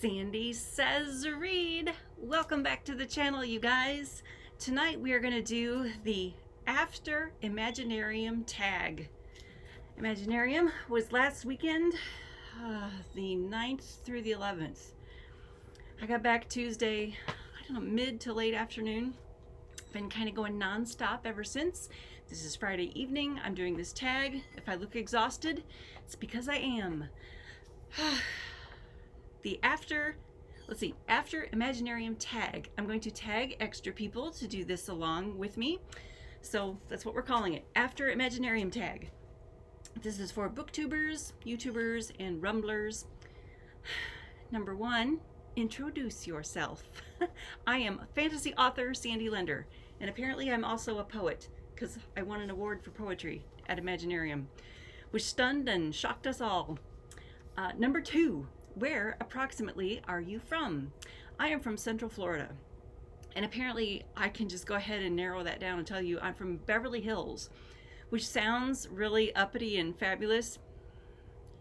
Sandy says read. Welcome back to the channel, you guys. Tonight we are going to do the After Imaginarium tag. Imaginarium was last weekend, the 9th through the 11th. I got back Tuesday, I don't know, mid to late afternoon. Been kind of going non-stop ever since. This is Friday evening. I'm doing this tag. If I look exhausted, it's because I am. The After Imaginarium tag. I'm going to tag extra people to do this along with me. So that's what we're calling it, After Imaginarium tag. This is for booktubers, YouTubers, and Rumblers. Number 1, introduce yourself. I am a fantasy author, Sandy Lender, and apparently I'm also a poet because I won an award for poetry at Imaginarium, which stunned and shocked us all. Number 2, where approximately are you from? I am from Central Florida, and apparently I can just go ahead and narrow that down and tell you I'm from Beverly Hills, which sounds really uppity and fabulous.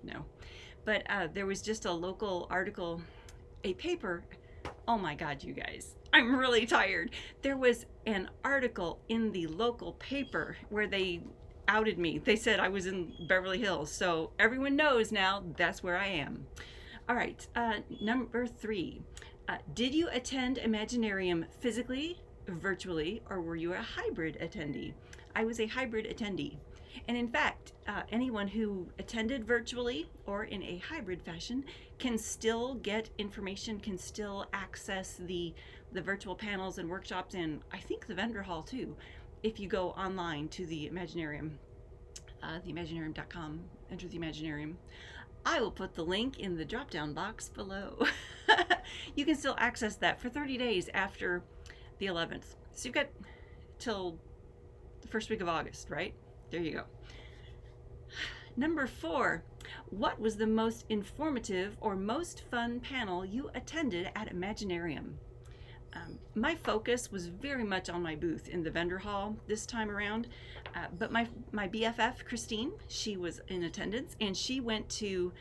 No, but there was just a local article, a paper. Oh my God, you guys, I'm really tired. There was an article in the local paper where they outed me. They said I was in Beverly Hills, so everyone knows now that's where I am. All right, number 3. Did you attend Imaginarium physically, virtually, or were you a hybrid attendee? I was a hybrid attendee. And in fact, anyone who attended virtually or in a hybrid fashion can still get information, can still access the virtual panels and workshops, and I think the vendor hall too, if you go online to the Imaginarium, theimaginarium.com, enter the Imaginarium. I will put the link in the drop-down box below. You can still access that for 30 days after the 11th. So you've got till the first week of August, right? There you go. Number 4, what was the most informative or most fun panel you attended at Imaginarium? My focus was very much on my booth in the vendor hall this time around, but my BFF, Christine, she was in attendance, and she went to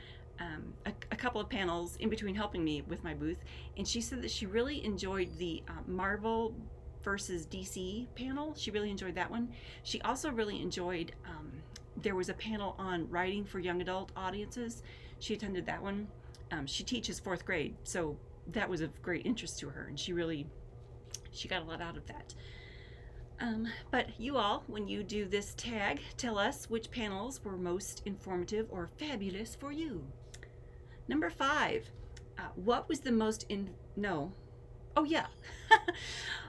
a couple of panels in between helping me with my booth, and she said that she really enjoyed the Marvel versus DC panel. She really enjoyed that one. She also really enjoyed, there was a panel on writing for young adult audiences. She attended that one. She teaches 4th grade, so that was of great interest to her, and she got a lot out of that. But you all, when you do this tag, tell us which panels were most informative or fabulous for you. Number 5, what was the most oh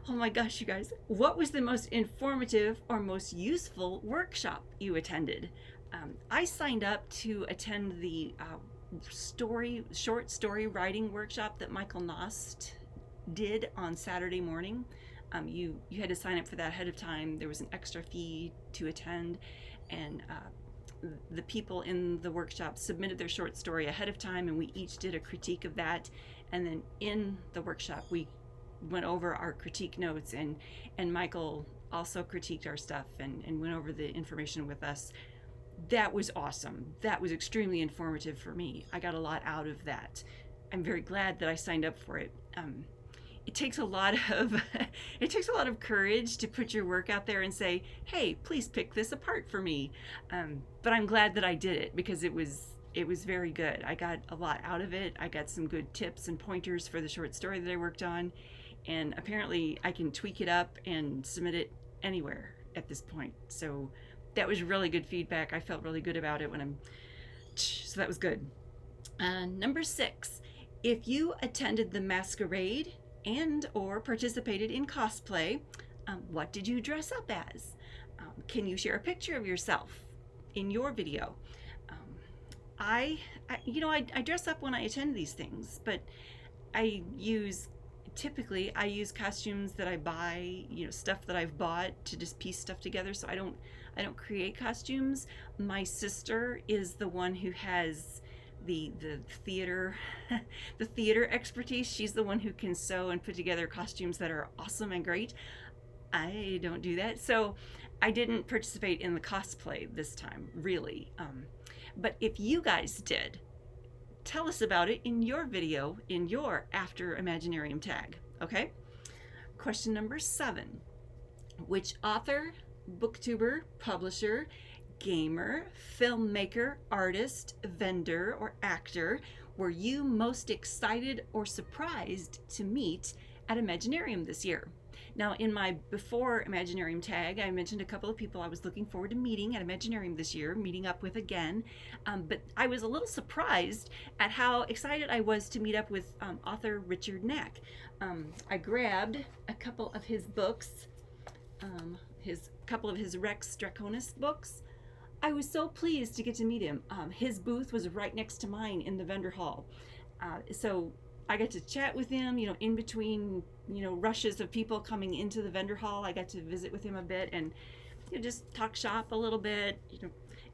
my gosh, you guys, what was the most informative or most useful workshop you attended? I signed up to attend the short story writing workshop that Michael Nost did on Saturday morning. You had to sign up for that ahead of time. There was an extra fee to attend, and the people in the workshop submitted their short story ahead of time, and we each did a critique of that. And then in the workshop we went over our critique notes, and Michael also critiqued our stuff and went over the information with us. That was awesome. That was extremely informative for me. I got a lot out of that. I'm very glad that I signed up for it. It takes a lot of courage to put your work out there and say, hey, please pick this apart for me. But I'm glad that I did it because it was very good. I got a lot out of it. I got some good tips and pointers for the short story that I worked on, and apparently I can tweak it up and submit it anywhere at this point. So that was really good feedback. I felt really good about it so that was good. Number 6, if you attended the masquerade and or participated in cosplay, what did you dress up as? Can you share a picture of yourself in your video? I dress up when I attend these things, but typically I use costumes that I buy, stuff that I've bought to just piece stuff together. So I don't create costumes. My sister is the one who has the theater the theater expertise. She's the one who can sew and put together costumes that are awesome and great. I don't do that, so I didn't participate in the cosplay this time, really. But if you guys did, tell us about it in your video in your After Imaginarium tag, okay? Question number 7. Which author, booktuber, publisher, gamer, filmmaker, artist, vendor, or actor were you most excited or surprised to meet at Imaginarium this year? Now, in my before Imaginarium tag, I mentioned a couple of people I was looking forward to meeting at Imaginarium this year, meeting up with again. But I was a little surprised at how excited I was to meet up with author Richard Knack. I grabbed a couple of his books, couple of his Rex Draconis books. I was so pleased to get to meet him. His booth was right next to mine in the vendor hall. So I got to chat with him, in between, rushes of people coming into the vendor hall. I got to visit with him a bit and just talk shop a little bit,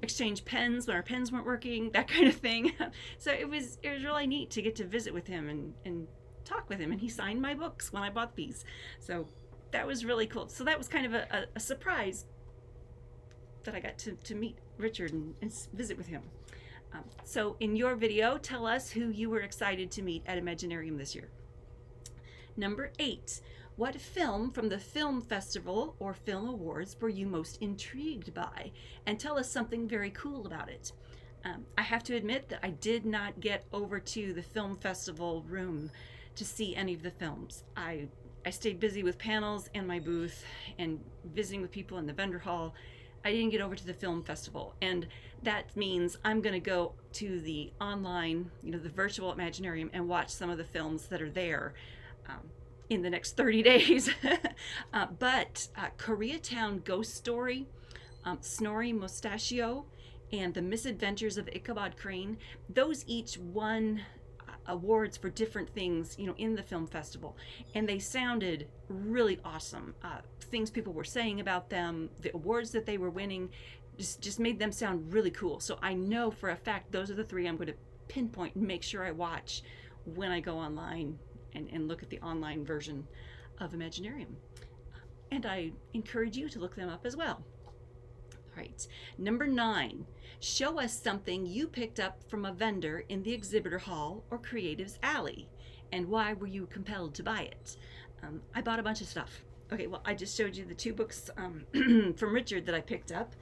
exchange pens when our pens weren't working, that kind of thing. So it was really neat to get to visit with him and talk with him. And he signed my books when I bought these. So that was really cool. So that was kind of a surprise that I got to meet Richard and visit with him. So in your video, tell us who you were excited to meet at Imaginarium this year. Number 8, what film from the film festival or film awards were you most intrigued by? And tell us something very cool about it. I have to admit that I did not get over to the film festival room to see any of the films. I stayed busy with panels and my booth and visiting with people in the vendor hall. I didn't get over to the film festival, and that means I'm going to go to the online, the virtual Imaginarium and watch some of the films that are there in the next 30 days. But Koreatown Ghost Story, Snorri Mustachio, and The Misadventures of Ichabod Crane, those each won awards for different things, in the film festival, and they sounded really awesome. Things people were saying about them, the awards that they were winning, just made them sound really cool. So I know for a fact those are the 3 I'm going to pinpoint and make sure I watch when I go online and look at the online version of Imaginarium. And I encourage you to look them up as well. All right, number 9, show us something you picked up from a vendor in the exhibitor hall or Creatives Alley, and why were you compelled to buy it? I bought a bunch of stuff. Okay, well, I just showed you the 2 books from Richard that I picked up,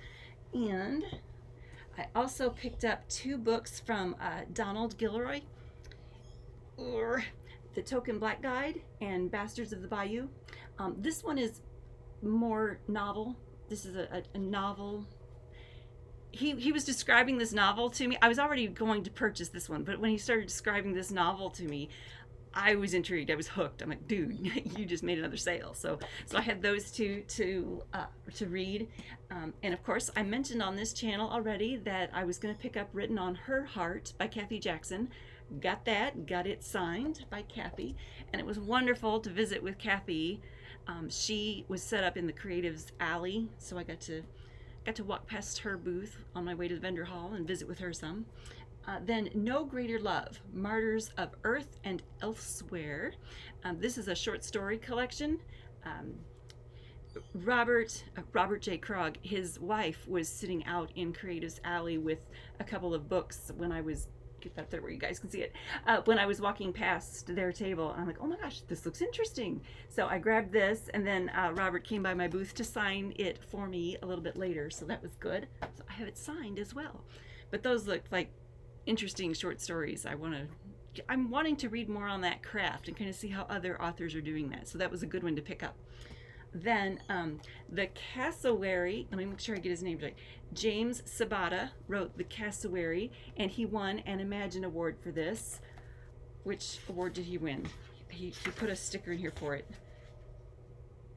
and I also picked up 2 books from Donald Gilroy, or The Token Black Guide and Bastards of the Bayou. This one is more novel. This is a novel. He was describing this novel to me. I was already going to purchase this one, but when he started describing this novel to me, I was intrigued. I was hooked. I'm like, dude, you just made another sale. So I had those 2 to read. And of course, I mentioned on this channel already that I was going to pick up Written on Her Heart by Kathy Jackson. Got it signed by Kathy, and it was wonderful to visit with Kathy. She was set up in the Creatives Alley, so I got to walk past her booth on my way to the vendor hall and visit with her some. Then No Greater Love, Martyrs of Earth and Elsewhere. This is a short story collection. Robert J. Krog, his wife, was sitting out in Creatives Alley with a couple of books when I was, get that there where you guys can see it, when I was walking past their table. And I'm like, oh my gosh, this looks interesting. So I grabbed this, and then Robert came by my booth to sign it for me a little bit later, so that was good. So I have it signed as well. But those looked like interesting short stories. I'm wanting to read more on that craft and kind of see how other authors are doing that. So that was a good one to pick up. Then The Cassowary, let me make sure I get his name right. James Sabata wrote The Cassowary, and he won an Imagine Award for this. Which award did he win? He put a sticker in here for it.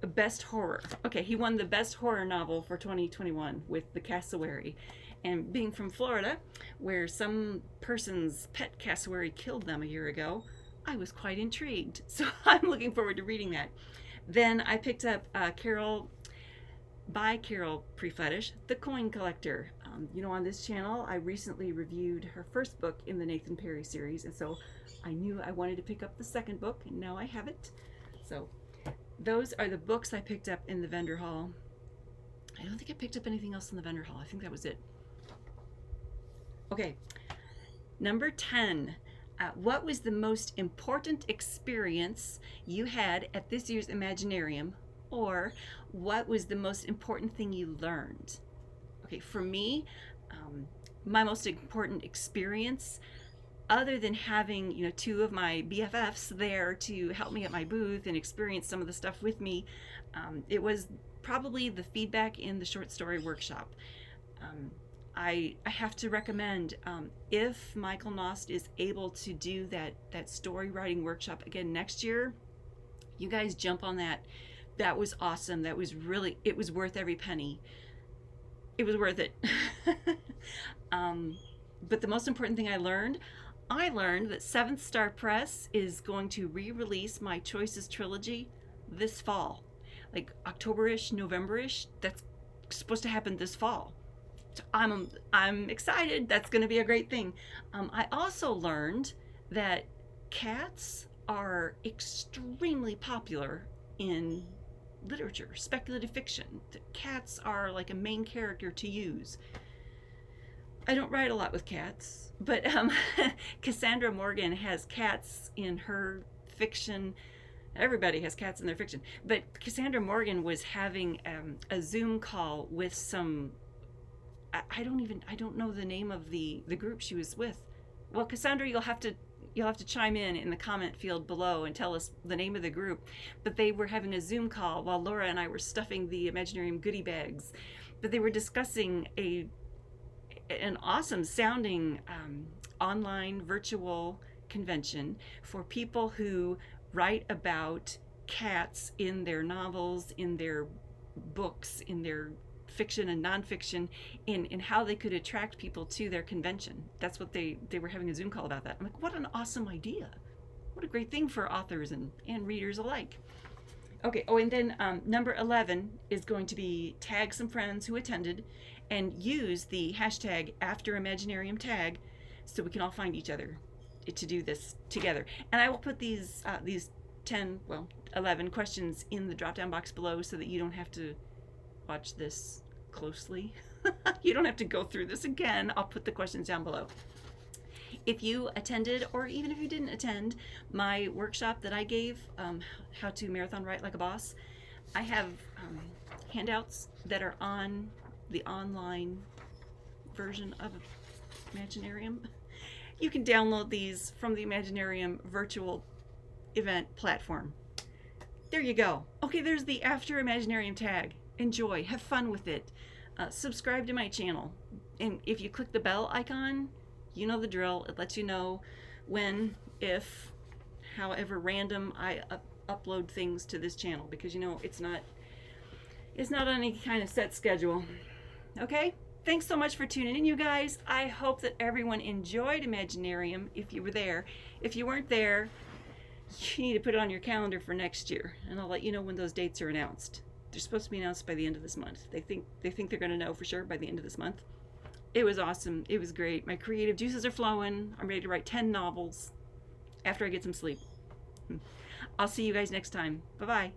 Best Horror. Okay, he won the Best Horror Novel for 2021 with The Cassowary. And being from Florida, where some person's pet cassowary killed them a year ago, I was quite intrigued. So I'm looking forward to reading that. Then I picked up Carol Prefetish, The Coin Collector. On this channel, I recently reviewed her first book in the Nathan Perry series, and so I knew I wanted to pick up the second book, and now I have it. So those are the books I picked up in the vendor hall. I don't think I picked up anything else in the vendor hall. I think that was it. Okay, number 10. What was the most important experience you had at this year's Imaginarium? Or what was the most important thing you learned? Okay, for me, my most important experience, other than having, two of my BFFs there to help me at my booth and experience some of the stuff with me, it was probably the feedback in the short story workshop. I have to recommend, if Michael Nost is able to do that story writing workshop again next year, you guys jump on that. That was awesome. That was really, it was worth every penny. It was worth it. But the most important thing I learned that Seventh Star Press is going to re-release my Choices trilogy this fall, like October-ish, November-ish. That's supposed to happen this fall. So I'm excited. That's going to be a great thing. I also learned that cats are extremely popular in literature, speculative fiction. Cats are like a main character to use. I don't write a lot with cats, but Cassandra Morgan has cats in her fiction. Everybody has cats in their fiction, but Cassandra Morgan was having a Zoom call with some, I don't know the name of the group she was with. Well, Cassandra, you'll have to chime in the comment field below and tell us the name of the group. But they were having a Zoom call while Laura and I were stuffing the Imaginarium goodie bags. But they were discussing an awesome sounding online virtual convention for people who write about cats in their novels, in their books, in their fiction and nonfiction, in how they could attract people to their convention. That's what they were having a Zoom call about that. I'm like, what an awesome idea. What a great thing for authors and readers alike. Okay, and then number 11 is going to be tag some friends who attended and use the hashtag #AfterImaginarium tag so we can all find each other to do this together. And I will put these 11 questions in the drop-down box below so that you don't have to watch this closely. You don't have to go through this again. I'll put the questions down below. If you attended, or even if you didn't attend, my workshop that I gave, how to marathon write like a boss, I have handouts that are on the online version of Imaginarium. You can download these from the Imaginarium virtual event platform. There you go. Okay, there's the After Imaginarium tag. Enjoy, have fun with it. Subscribe to my channel. And if you click the bell icon, you know the drill. It lets you know when, if, however random I upload things to this channel, because it's not on any kind of set schedule. Okay? Thanks so much for tuning in, you guys. I hope that everyone enjoyed Imaginarium if you were there. If you weren't there, you need to put it on your calendar for next year, and I'll let you know when those dates are announced. They're supposed to be announced by the end of this month. They think they're going to know for sure by the end of this month. It was awesome. It was great. My creative juices are flowing. I'm ready to write 10 novels after I get some sleep. I'll see you guys next time. Bye-bye.